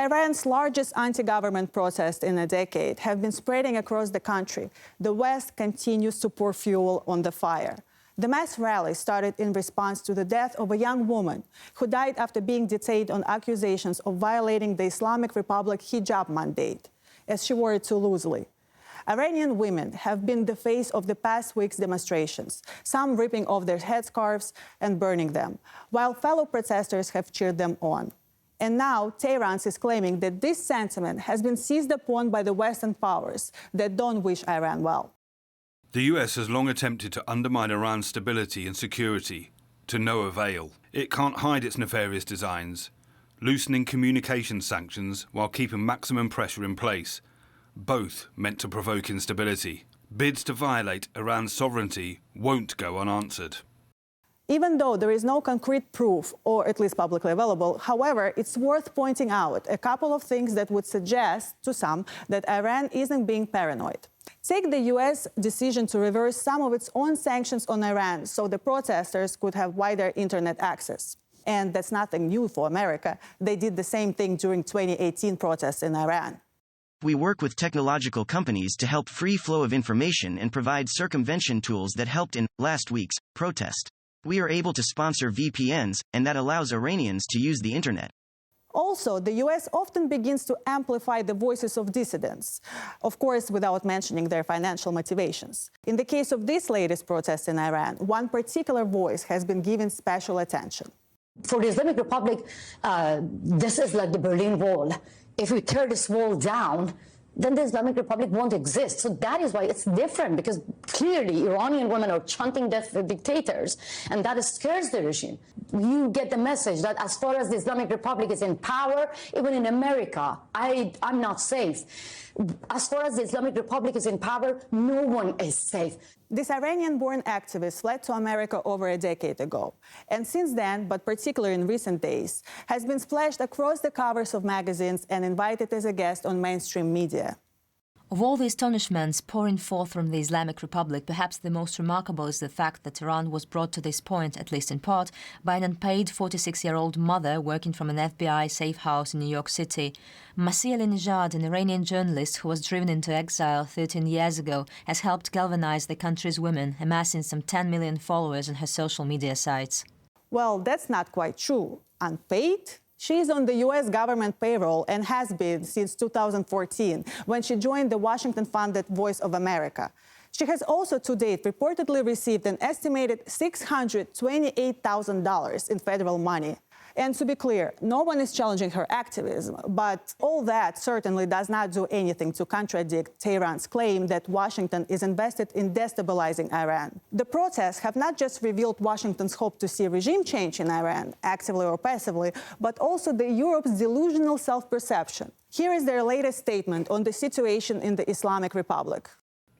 Iran's largest anti-government protests in a decade have been spreading across the country. The West continues to pour fuel on the fire. The mass rally started in response to the death of a young woman who died after being detained on accusations of violating the Islamic Republic hijab mandate, as she wore it too loosely. Iranian women have been the face of the past week's demonstrations, some ripping off their headscarves and burning them, while fellow protesters have cheered them on. And now Tehran is claiming that this sentiment has been seized upon by the Western powers that don't wish Iran well. The US has long attempted to undermine Iran's stability and security, to no avail. It can't hide its nefarious designs, loosening communication sanctions while keeping maximum pressure in place, both meant to provoke instability. Bids to violate Iran's sovereignty won't go unanswered. Even though there is no concrete proof, or at least publicly available, however, it's worth pointing out a couple of things that would suggest to some that Iran isn't being paranoid. Take the US decision to reverse some of its own sanctions on Iran so the protesters could have wider internet access. And that's nothing new for America. They did the same thing during 2018 protests in Iran. We work with technological companies to help free flow of information and provide circumvention tools that helped in last week's protest. We are able to sponsor VPNs, and that allows Iranians to use the internet. Also, the US often begins to amplify the voices of dissidents, of course, without mentioning their financial motivations. In the case of this latest protest in Iran, one particular voice has been given special attention. For the Islamic Republic, this is like the Berlin Wall. If we tear this wall down, then the Islamic Republic won't exist. So that is why it's different, because clearly Iranian women are chanting death for dictators, and that scares the regime. You get the message that as far as the Islamic Republic is in power, even in America, I'm not safe. As far as the Islamic Republic is in power, no one is safe. This Iranian-born activist fled to America over a decade ago, and since then, but particularly in recent days, has been splashed across the covers of magazines and invited as a guest on mainstream media. Of all the astonishments pouring forth from the Islamic Republic, perhaps the most remarkable is the fact that Iran was brought to this point, at least in part, by an unpaid 46-year-old mother working from an FBI safe house in New York City. Mahsa Amini, an Iranian journalist who was driven into exile 13 years ago, has helped galvanize the country's women, amassing some 10 million followers on her social media sites. Well, that's not quite true. Unpaid? She's on the U.S. government payroll and has been since 2014, when she joined the Washington-funded Voice of America. She has also to date reportedly received an estimated $628,000 in federal money. And to be clear, no one is challenging her activism, but all that certainly does not do anything to contradict Tehran's claim that Washington is invested in destabilizing Iran. The protests have not just revealed Washington's hope to see regime change in Iran, actively or passively, but also Europe's delusional self-perception. Here is their latest statement on the situation in the Islamic Republic.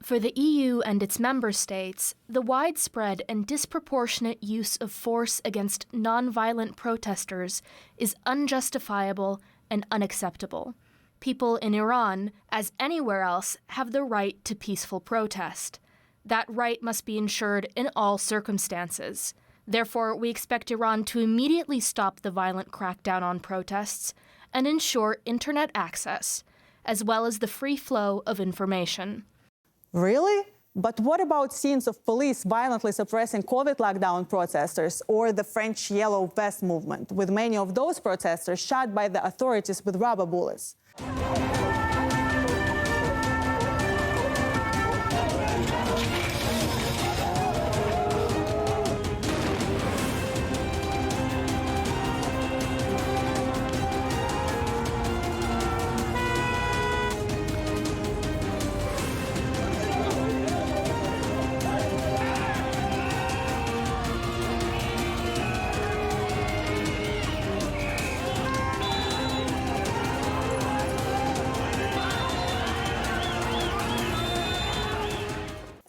For the EU and its member states, the widespread and disproportionate use of force against nonviolent protesters is unjustifiable and unacceptable. People in Iran, as anywhere else, have the right to peaceful protest. That right must be ensured in all circumstances. Therefore, we expect Iran to immediately stop the violent crackdown on protests and ensure internet access, as well as the free flow of information. Really? But what about scenes of police violently suppressing COVID lockdown protesters or the French Yellow Vest movement, with many of those protesters shot by the authorities with rubber bullets?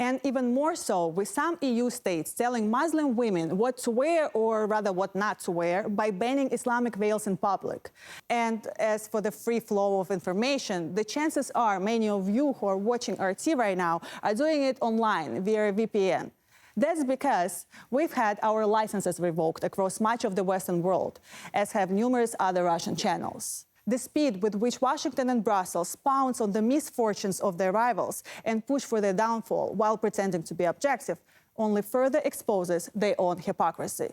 And even more so, with some EU states telling Muslim women what to wear, or rather what not to wear, by banning Islamic veils in public. And as for the free flow of information, the chances are many of you who are watching RT right now are doing it online via VPN. That's because we've had our licenses revoked across much of the Western world, as have numerous other Russian channels. The speed with which Washington and Brussels pounce on the misfortunes of their rivals and push for their downfall while pretending to be objective only further exposes their own hypocrisy.